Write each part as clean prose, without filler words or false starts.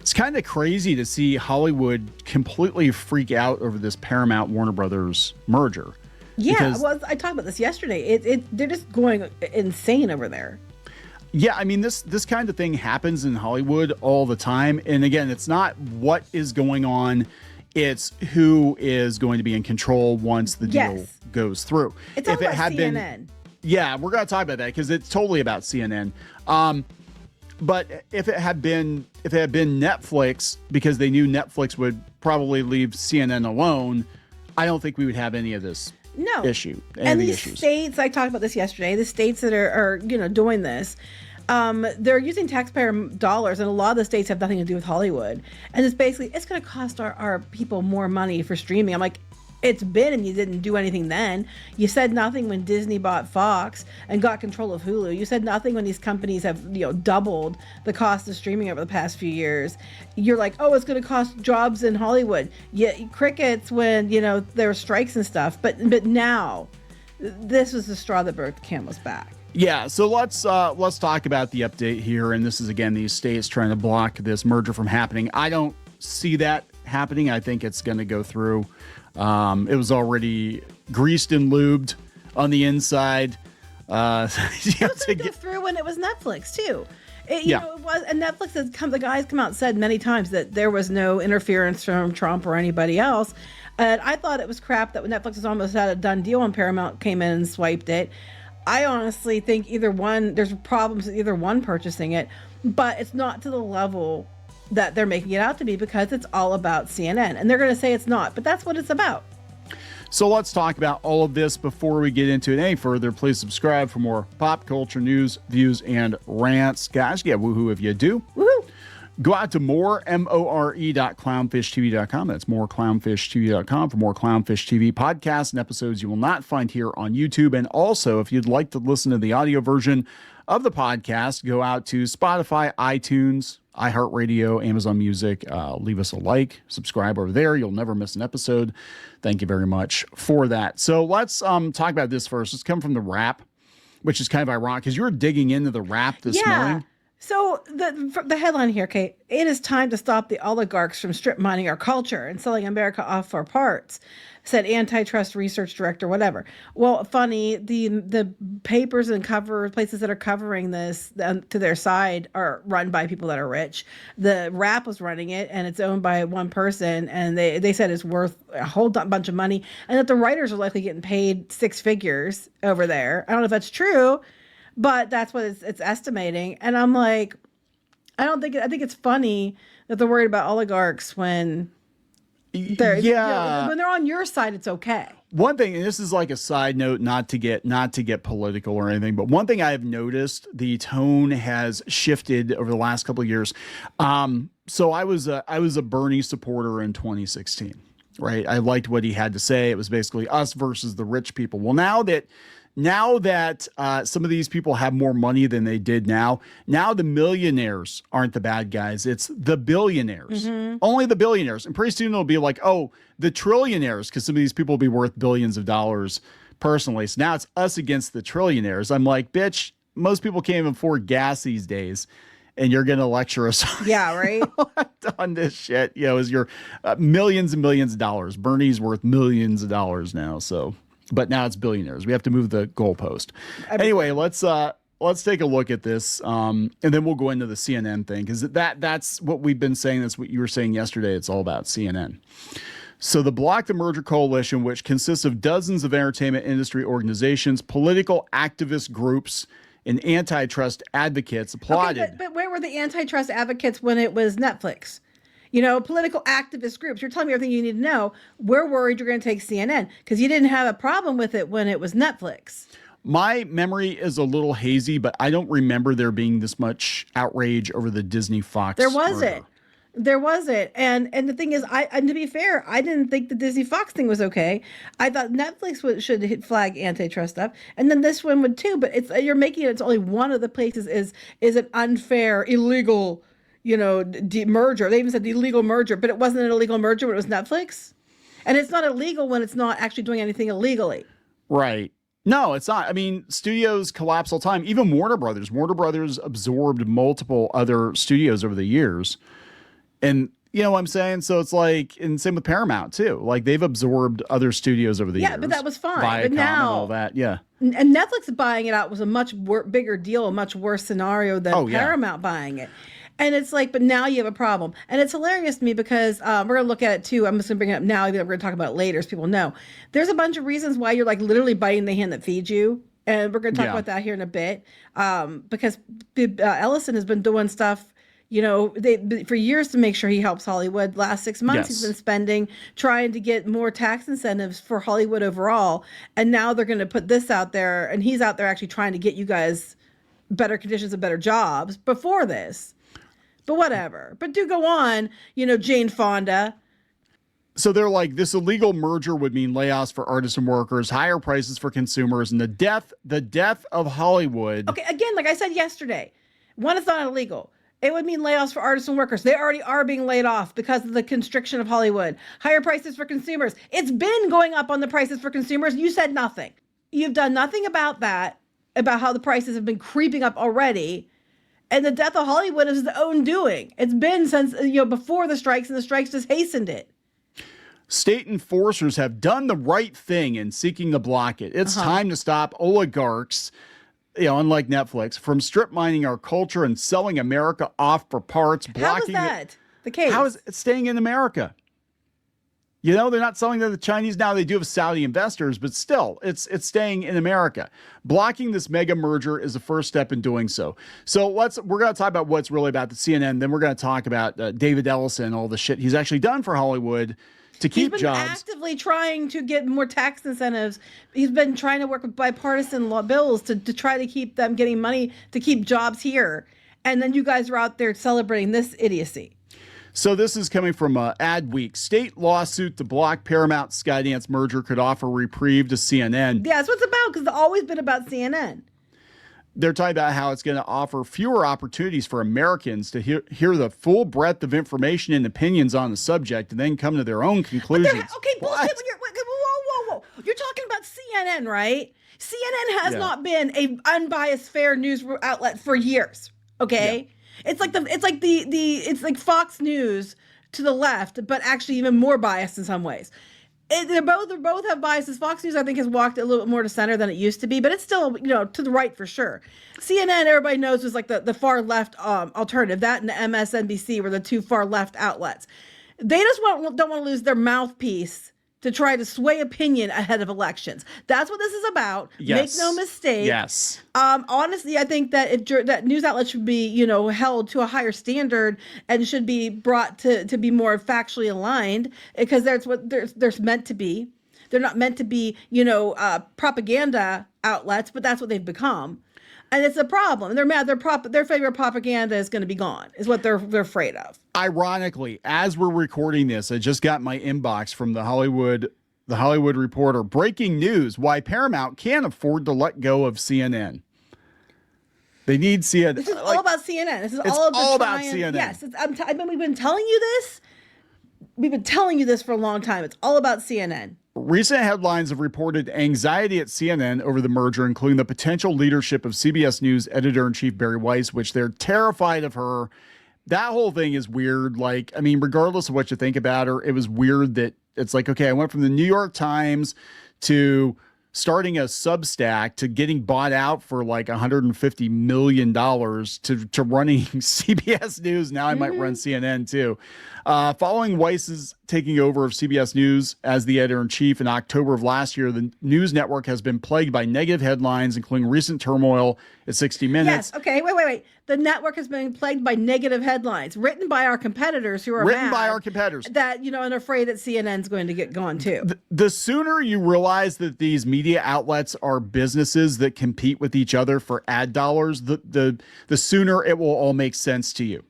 It's kind of crazy to see Hollywood completely freak out over this Paramount Warner Brothers merger. Yeah, well, I talked about this yesterday. They're just going insane over there. Yeah, I mean, this kind of thing happens in Hollywood all the time. And again, it's not what is going on, it's who is going to be in control once the deal goes through. It's all about CNN. Yeah, we're going to talk about that because it's totally about CNN. But if it had been Netflix, because they knew Netflix would probably leave CNN alone, I don't think we would have any of this issue. And these states, I talked about this yesterday, the states that are doing this, they're using taxpayer dollars, and a lot of the states have nothing to do with Hollywood. And it's basically, it's going to cost our people more money for streaming. I'm like, it's been, and you didn't do anything then. You said nothing when Disney bought Fox and got control of Hulu. You said nothing when these companies have doubled the cost of streaming over the past few years. You're like, oh, it's going to cost jobs in Hollywood. Yeah, crickets when there were strikes and stuff. But now, this was the straw that broke the camel's back. Yeah, so let's talk about the update here. And this is again these states trying to block this merger from happening. I don't see that happening. I think it's going to go through. It was already greased and lubed on the inside. It was going to go through when it was Netflix too. It was, and Netflix has the guys come out and said many times that there was no interference from Trump or anybody else. And I thought it was crap that Netflix was almost had a done deal and Paramount came in and swiped it. I honestly think there's problems with either one purchasing it, but it's not to the level that they're making it out to be because it's all about CNN. And they're going to say it's not, but that's what it's about. So let's talk about all of this before we get into it any further. Please subscribe for more pop culture news, views, and rants. Guys, yeah, woohoo if you do. Woohoo! Go out to more.clownfishtv.com. That's moreclownfishtv.com for more Clownfish TV podcasts and episodes you will not find here on YouTube. And also, if you'd like to listen to the audio version of the podcast, go out to Spotify, iTunes, iHeartRadio, Amazon Music. Leave us a like, subscribe over there. You'll never miss an episode. Thank you very much for that. So let's talk about this first. Let's come from the Wrap, which is kind of ironic because you were digging into the Wrap this morning. So the headline here, Kate, it is time to stop the oligarchs from strip mining our culture and selling America off for parts, said antitrust research director, whatever. Well, funny, the papers and places that are covering this to their side are run by people that are rich. The Wrap was running it, and it's owned by one person, and they said it's worth a whole bunch of money, and that the writers are likely getting paid six figures over there. I don't know if that's true, but that's what it's estimating. And I'm like, I think it's funny that they're worried about oligarchs when they're when they're on your side, it's okay. One thing, and this is like a side note, not to get political or anything, but one thing I have noticed, the tone has shifted over the last couple of years. So I was a Bernie supporter in 2016, right? I liked what he had to say. It was basically us versus the rich people. Well, now that some of these people have more money than they did now the millionaires aren't the bad guys. It's the billionaires, only the billionaires. And pretty soon it'll be like, oh, the trillionaires, because some of these people will be worth billions of dollars personally. So now it's us against the trillionaires. I'm like, bitch, most people can't even afford gas these days. And you're going to lecture us right? on this shit. Is your millions and millions of dollars. Bernie's worth millions of dollars now. So. But now it's billionaires. We have to move the goalpost. Anyway, let's take a look at this, and then we'll go into the CNN thing because that's what we've been saying. That's what you were saying yesterday. It's all about CNN. So the Block the Merger Coalition, which consists of dozens of entertainment industry organizations, political activist groups, and antitrust advocates, applauded. Okay, but where were the antitrust advocates when it was Netflix? Political activist groups. You're telling me everything you need to know. We're worried you're going to take CNN because you didn't have a problem with it when it was Netflix. My memory is a little hazy, but I don't remember there being this much outrage over the Disney Fox. There wasn't. And the thing is, and to be fair, I didn't think the Disney Fox thing was okay. I thought Netflix should flag antitrust stuff, and then this one would too. But you're making it's only one of the places is an unfair, illegal merger. They even said the illegal merger, but it wasn't an illegal merger when it was Netflix. And it's not illegal when it's not actually doing anything illegally. Right. No, it's not. I mean, studios collapse all the time. Even Warner Brothers. Warner Brothers absorbed multiple other studios over the years. And you know what I'm saying? So it's like, and same with Paramount too. Like they've absorbed other studios over the years. Yeah, but that was fine. Viacom But now, and all that. Yeah. and Netflix buying it out was a much bigger deal, a much worse scenario than yeah. Paramount buying it. And it's like, but now you have a problem. And it's hilarious to me because we're going to look at it too. I'm just going to bring it up now. We're going to talk about it later so people know. There's a bunch of reasons why you're like literally biting the hand that feeds you. And we're going to talk about that here in a bit. Because Ellison has been doing stuff, you know, for years to make sure he helps Hollywood. Last 6 months, he's been spending, trying to get more tax incentives for Hollywood overall. And now they're going to put this out there. And he's out there actually trying to get you guys better conditions and better jobs before this. But whatever. But do go on, you know, Jane Fonda. So they're like, this illegal merger would mean layoffs for artists and workers, higher prices for consumers, and the death of Hollywood. Okay, again, like I said yesterday, one, it's not illegal. It would mean layoffs for artists and workers. They already are being laid off because of the constriction of Hollywood. Higher prices for consumers. It's been going up on the prices for consumers. You said nothing. You've done nothing about that, about how the prices have been creeping up already. And the death of Hollywood is its own doing. It's been since, you know, before the strikes, and the strikes just hastened it. State enforcers have done the right thing in seeking to block it. It's time to stop oligarchs, you know, unlike Netflix, from strip mining our culture and selling America off for parts. How is that the case? How is it staying in America? You know, they're not selling to the Chinese now. They do have Saudi investors, but still, it's staying in America. Blocking this mega merger is the first step in doing so. So we're going to talk about what's really about the CNN. Then we're going to talk about David Ellison, all the shit he's actually done for Hollywood to keep jobs. He's been actively trying to get more tax incentives. He's been trying to work with bipartisan law bills to try to keep them getting money to keep jobs here. And then you guys are out there celebrating this idiocy. So this is coming from Adweek. State lawsuit to block Paramount Skydance merger could offer reprieve to CNN. Yeah, that's what it's about, because it's always been about CNN. They're talking about how it's going to offer fewer opportunities for Americans to hear the full breadth of information and opinions on the subject and then come to their own conclusions. Okay, bullshit. Whoa. You're talking about CNN, right? CNN has not been a unbiased, fair news outlet for years. Okay. Yeah. It's like Fox News to the left, but actually even more biased in some ways. They both have biases. Fox News, I think, has walked a little bit more to center than it used to be, but it's still, you know, to the right for sure. CNN, everybody knows, was like the far left alternative. That and MSNBC were the two far left outlets. They just don't want to lose their mouthpiece to try to sway opinion ahead of elections. That's what this is about. Yes. Make no mistake. Yes. Honestly, I think that that news outlets should be, you know, held to a higher standard and should be brought to be more factually aligned, because that's what they're meant to be. They're not meant to be, you know, propaganda outlets, but that's what they've become. And it's a problem. They're mad. Their favorite propaganda is going to be gone, is what they're afraid of. Ironically, as we're recording this, I just got my inbox from the Hollywood Reporter. Breaking news: why Paramount can't afford to let go of CNN. They need CNN. This is all about CNN. This is all about CNN. Yes, we've been telling you this. We've been telling you this for a long time. It's all about CNN. Recent headlines have reported anxiety at CNN over the merger, including the potential leadership of CBS News editor-in-chief Barry Weiss, which they're terrified of her. That whole thing is weird. Like, I mean, regardless of what you think about her, it was weird that it's like, okay, I went from the New York Times to starting a Substack to getting bought out for like $150 million to running CBS News. Now I might run CNN too. Following Weiss's taking over of CBS News as the editor-in-chief in October of last year, the news network has been plagued by negative headlines, including recent turmoil at 60 Minutes. Yes, okay, wait. The network has been plagued by negative headlines written by our competitors who are that, you know, and afraid that CNN's going to get gone too. The sooner you realize that these media outlets are businesses that compete with each other for ad dollars, the sooner it will all make sense to you.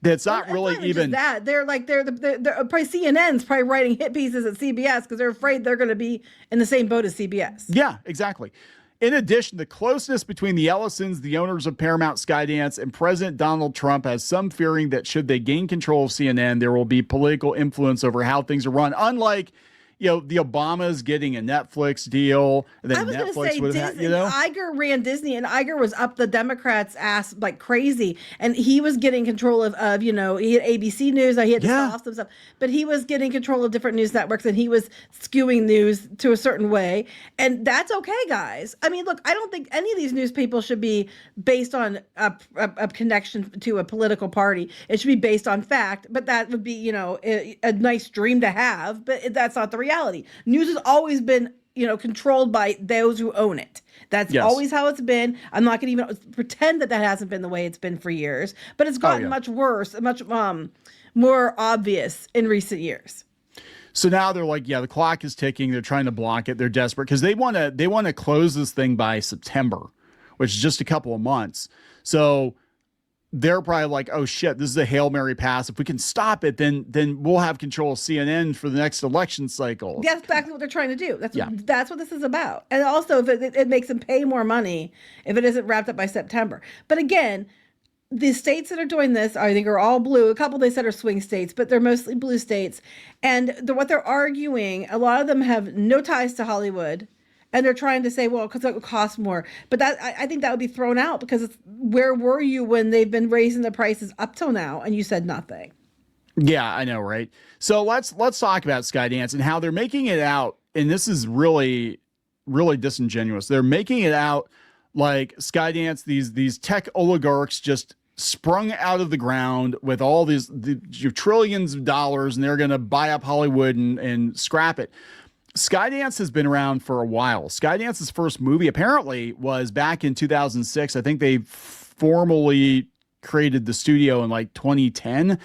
That's not really even that. They're probably CNN's probably writing hit pieces at CBS because they're afraid they're going to be in the same boat as CBS. Yeah, exactly. In addition, the closeness between the Ellisons, the owners of Paramount Skydance, and President Donald Trump has some fearing that should they gain control of CNN, there will be political influence over how things are run. Unlike, the Obamas getting a Netflix deal, and then I was going to Netflix say would have, Disney. Iger ran Disney, and Iger was up the Democrats' ass like crazy, and he was getting control of he had ABC News. He had to sell off some stuff, but he was getting control of different news networks, and he was skewing news to a certain way, and that's okay, guys. I mean, look, I don't think any of these news people should be based on a connection to a political party. It should be based on fact, but that would be a nice dream to have, but that's not the reality. News has always been, controlled by those who own it. That's always how it's been. I'm not going to even pretend that hasn't been the way it's been for years, but it's gotten much worse, much more obvious in recent years. So now they're like, the clock is ticking. They're trying to block it. They're desperate because they want to close this thing by September, which is just a couple of months. So they're probably like, oh shit, this is a Hail Mary pass. If we can stop it, then we'll have control of CNN for the next election cycle. That's exactly what they're trying to do. That's what this is about. And also, if it makes them pay more money if it isn't wrapped up by September. But again, the states that are doing this, I think, are all blue. A couple they said are swing states, but they're mostly blue states. And what they're arguing, a lot of them have no ties to Hollywood. And they're trying to say, well, because it would cost more. But I think that would be thrown out because where were you when they've been raising the prices up till now and you said nothing? Yeah, I know, right? So let's talk about Skydance and how they're making it out. And this is really, really disingenuous. They're making it out like Skydance, these tech oligarchs just sprung out of the ground with all the trillions of dollars, and they're going to buy up Hollywood and scrap it. Skydance has been around for a while. Skydance's first movie apparently was back in 2006. I think they formally created the studio in like 2010.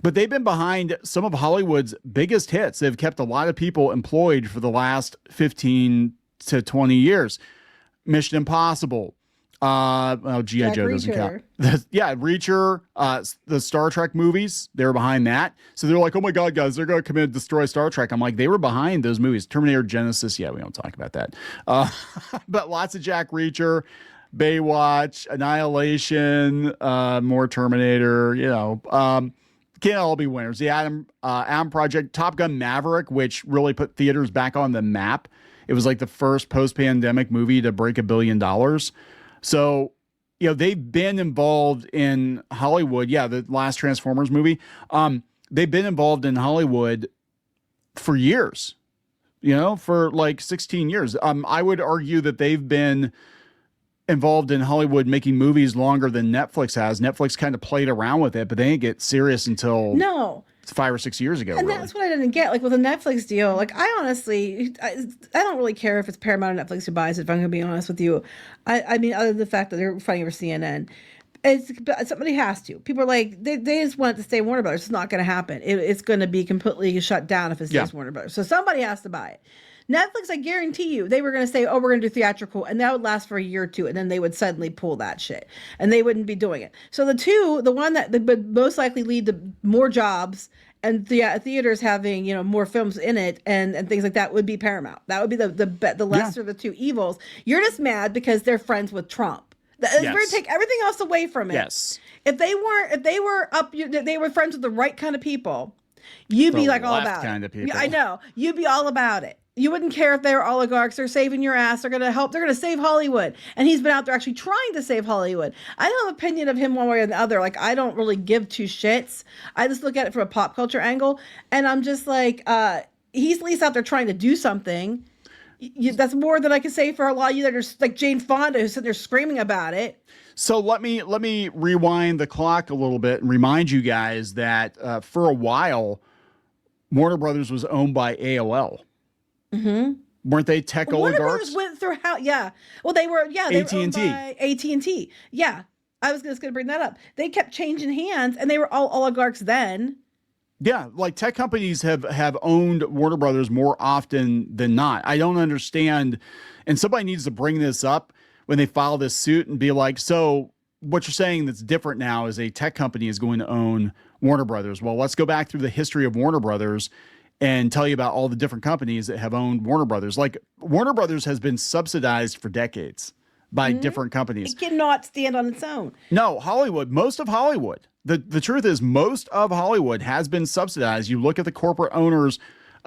But they've been behind some of Hollywood's biggest hits. They've kept a lot of people employed for the last 15 to 20 years. Mission Impossible. G.I. Joe doesn't count. Reacher, the Star Trek movies, they were behind that. So they're like, oh my God, guys, they're going to come in and destroy Star Trek. I'm like, they were behind those movies. Terminator Genesis, we don't talk about that. But lots of Jack Reacher, Baywatch, Annihilation, more Terminator, can't all be winners. The Adam Project, Top Gun Maverick, which really put theaters back on the map. It was like the first post-pandemic movie to break $1 billion. So, they've been involved in Hollywood. Yeah, the last Transformers movie. They've been involved in Hollywood for years, for like 16 years. I would argue that they've been involved in Hollywood making movies longer than Netflix has. Netflix kind of played around with it, but they didn't get serious until 5 or 6 years ago. And that's what I didn't get. Like with a Netflix deal, like I honestly, I don't really care if it's Paramount or Netflix who buys it, if I'm going to be honest with you. I mean, other than the fact that they're fighting over CNN. But somebody has to. People are like, they just want it to stay Warner Brothers. It's not going to happen. It's going to be completely shut down if it stays Warner Brothers. So somebody has to buy it. Netflix, I guarantee you, they were going to say, oh, we're going to do theatrical, and that would last for a year or two, and then they would suddenly pull that shit, and they wouldn't be doing it. So the one that would most likely lead to more jobs and theaters having, more films in it and things like that would be Paramount. That would be the lesser of the two evils. You're just mad because they're friends with Trump. We're going to take everything else away from it. Yes. If they were friends with the right kind of people, you'd be like all about kind it. Of people. I know. You'd be all about it. You wouldn't care if they were oligarchs. They're saving your ass. They're going to help. They're going to save Hollywood. And he's been out there actually trying to save Hollywood. I don't have an opinion of him one way or the other. Like, I don't really give two shits. I just look at it from a pop culture angle. And I'm just like, he's at least out there trying to do something. That's more than I can say for a lot of you that are like Jane Fonda, who's sitting there screaming about it. So let me rewind the clock a little bit and remind you guys that for a while, Warner Brothers was owned by AOL. Mm-hmm. Weren't they tech oligarchs? Warner Brothers went through how? Yeah. Well, they were. Yeah, they were owned by AT&T. Yeah, I was just going to bring that up. They kept changing hands, and they were all oligarchs then. Yeah, like tech companies have owned Warner Brothers more often than not. I don't understand, and somebody needs to bring this up when they file this suit and be like, so what you're saying that's different now is a tech company is going to own Warner Brothers. Well, let's go back through the history of Warner Brothers and tell you about all the different companies that have owned Warner Brothers. Like Warner Brothers has been subsidized for decades by different companies. It cannot stand on its own. No, Hollywood, most of Hollywood. The truth is most of Hollywood has been subsidized. You look at the corporate owners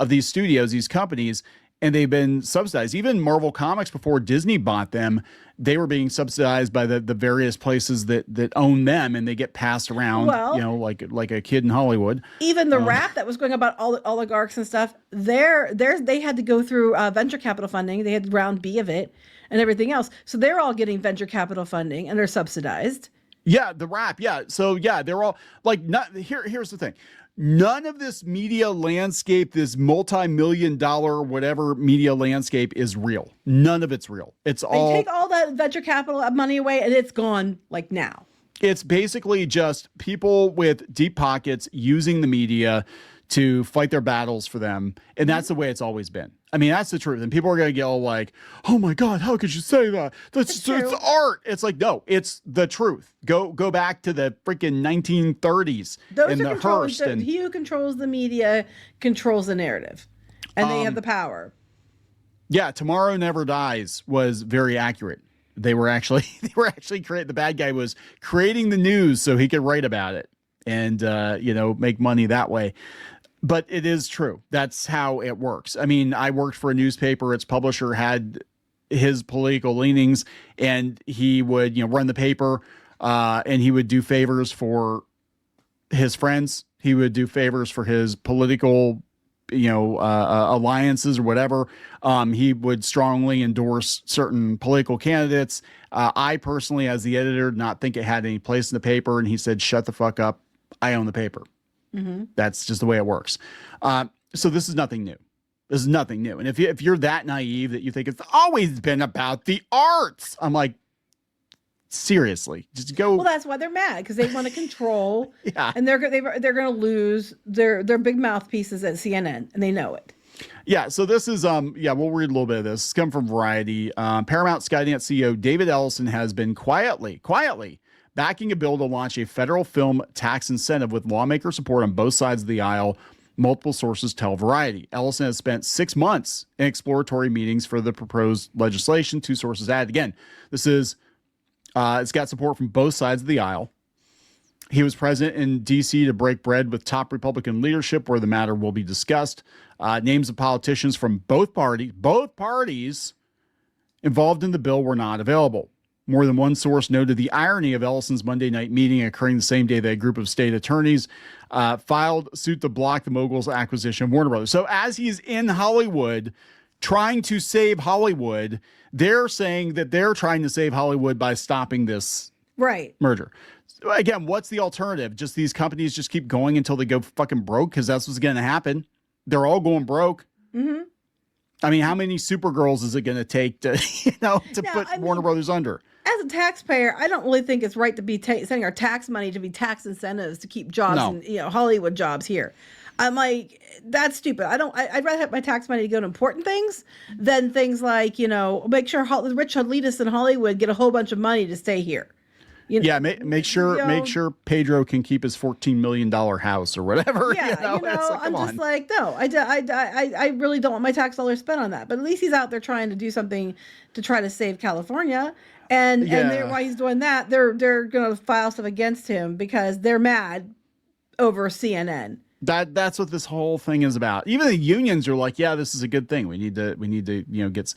these studios, these companies, and they've been subsidized. Even Marvel Comics, before Disney bought them, they were being subsidized by the various places that own them, and they get passed around, Well, like a kid in Hollywood. even the rap that was going about all the oligarchs and stuff, they had to go through venture capital funding. They had round B of it and everything else. So they're all getting venture capital funding and they're subsidized. Yeah, the rap. Yeah. So yeah, they're all like, not here's the thing. None of this media landscape, this multi-million-dollar whatever media landscape is real. None of it's real. It's all, They take all that venture capital money away and it's gone like now. it's basically just people with deep pockets using the media to fight their battles for them. And that's the way it's always been. I mean, that's the truth. And people are going to get all like, oh my God, how could you say that? It's art. It's like, no, it's the truth. Go back to the freaking 1930s and the Hearst. And he who controls the media controls the narrative. And they have the power. Yeah, Tomorrow Never Dies was very accurate. They were actually the bad guy was creating the news so he could write about it and make money that way. But it is true. That's how it works. I mean, I worked for a newspaper. Its publisher had his political leanings, and he would, run the paper, and he would do favors for his friends. He would do favors for his political, alliances or whatever. He would strongly endorse certain political candidates. I personally, as the editor, did not think it had any place in the paper. And he said, "Shut the fuck up. I own the paper." Mm-hmm. That's just the way it works. So this is nothing new. This is nothing new. And if you're that naive that you think it's always been about the arts, I'm like, seriously, just go. Well, that's why they're mad, because they want to control. Yeah. And they're going to lose their big mouthpieces at CNN, and they know it. Yeah. So this is we'll read a little bit of this. It's come from Variety. Paramount Skydance CEO David Ellison has been quietly backing a bill to launch a federal film tax incentive with lawmaker support on both sides of the aisle. Multiple sources tell Variety. Ellison has spent 6 months in exploratory meetings for the proposed legislation. Two sources added. Again, this is it's got support from both sides of the aisle. He was present in D.C. to break bread with top Republican leadership, where the matter will be discussed. Names of politicians from both parties involved in the bill were not available. More than one source noted the irony of Ellison's Monday night meeting occurring the same day that a group of state attorneys filed suit to block the mogul's acquisition of Warner Bros. So as he's in Hollywood trying to save Hollywood, they're saying that they're trying to save Hollywood by stopping this merger. So again, what's the alternative? Just these companies just keep going until they go fucking broke, because that's what's going to happen. They're all going broke. Mm-hmm. I mean, how many Supergirls is it going to take to put Warner Brothers under? As a taxpayer, I don't really think it's right to be sending our tax money to be tax incentives to keep jobs and Hollywood jobs here. I'm like, that's stupid. I'd rather have my tax money to go to important things than things like, make sure the rich elitists in Hollywood get a whole bunch of money to stay here. Make sure Pedro can keep his $14 million house or whatever. Yeah, I'm just like, no, I really don't want my tax dollars spent on that. But at least he's out there trying to do something to try to save California. And while he's doing that, they're going to file stuff against him because they're mad over CNN. That's what this whole thing is about. Even the unions are like, yeah, this is a good thing. We need to get,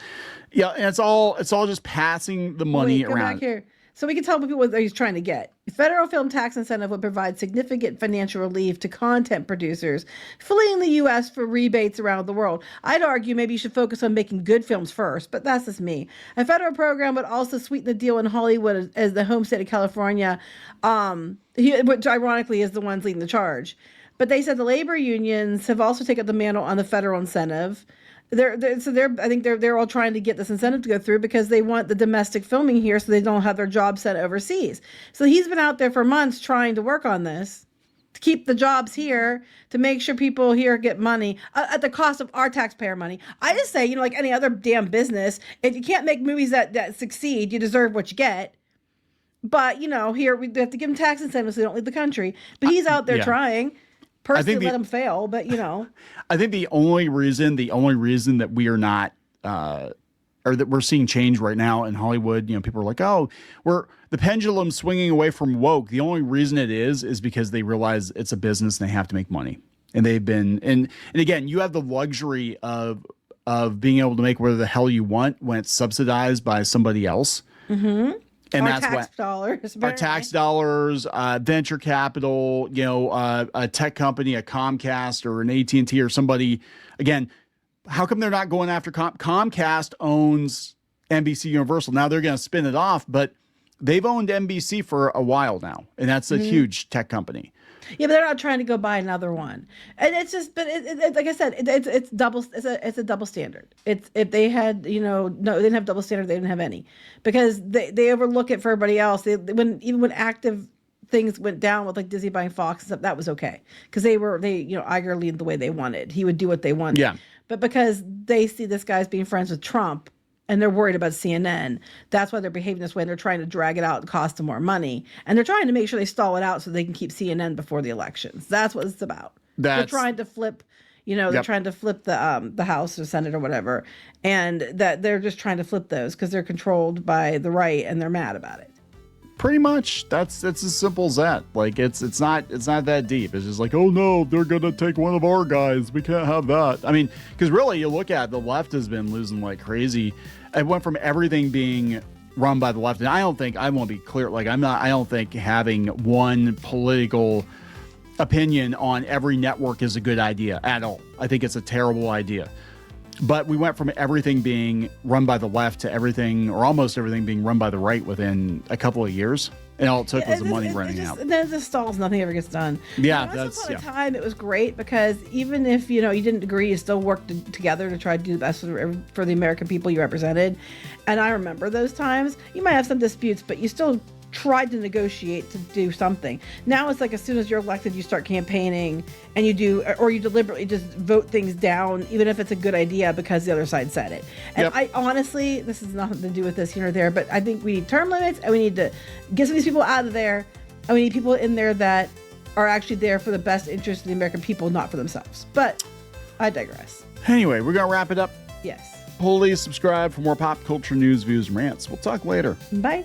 and it's all just passing the money around. Back here. So we can tell people what he's trying to get. The federal film tax incentive would provide significant financial relief to content producers fleeing the U.S. for rebates around the world. I'd argue maybe you should focus on making good films first, but that's just me. A federal program would also sweeten the deal in Hollywood as the home state of California, which ironically is the ones leading the charge. But they said the labor unions have also taken the mantle on the federal incentive. I think they're all trying to get this incentive to go through because they want the domestic filming here so they don't have their jobs sent overseas. So he's been out there for months trying to work on this to keep the jobs here, to make sure people here get money at the cost of our taxpayer money. I just say, like any other damn business, if you can't make movies that succeed, you deserve what you get. But, here we have to give them tax incentives so they don't leave the country. But he's out there trying. Personally, let him fail, but I think the only reason that we are not, or that we're seeing change right now in Hollywood, people are like, oh, the pendulum swinging away from woke. The only reason it is because they realize it's a business and they have to make money. and they've been and again, you have the luxury of being able to make whatever the hell you want when it's subsidized by somebody else. And Our that's tax what dollars. our tax dollars, venture capital, a tech company, a Comcast or an AT&T or somebody. Again, how come they're not going after Comcast owns NBC Universal? Now they're going to spin it off, but they've owned NBC for a while now, and that's a huge tech company. Yeah, but they're not trying to go buy another one, and it's just. But like I said, it's double. It's a double standard. It's if they had, no, they didn't have double standard. They didn't have any, because they overlook it for everybody else. Even when active things went down with like Disney buying Fox and stuff, that was okay because they Iger lead the way they wanted. He would do what they wanted. Yeah. But because they see this guy's being friends with Trump, and they're worried about CNN. That's why they're behaving this way. And they're trying to drag it out and cost them more money. And they're trying to make sure they stall it out so they can keep CNN before the elections. That's what it's about. They're trying to flip, they're trying to flip the House or Senate or whatever. And that they're just trying to flip those because they're controlled by the right and they're mad about it. Pretty much. That's as simple as that. Like it's not that deep. It's just like, oh no, they're gonna take one of our guys. We can't have that. I mean, because really you look at the left has been losing like crazy. It went from everything being run by the left, and I want to be clear, like I don't think having one political opinion on every network is a good idea at all. I think it's a terrible idea. But we went from everything being run by the left to everything, or almost everything, being run by the right within a couple of years. And all it took was the money running out. And then it just stalls. Nothing ever gets done. Yeah, Once upon a time, it was great because even if you didn't agree, you still worked together to try to do the best for the American people you represented. And I remember those times. You might have some disputes, but you still tried to negotiate to do something. Now it's like as soon as you're elected, you start campaigning and you deliberately just vote things down, even if it's a good idea because the other side said it. And I honestly, this has nothing to do with this here or there, but I think we need term limits and we need to get some of these people out of there. And we need people in there that are actually there for the best interest of the American people, not for themselves. But I digress. Anyway, we're going to wrap it up. Yes. Please subscribe for more pop culture news, views, and rants. We'll talk later. Bye.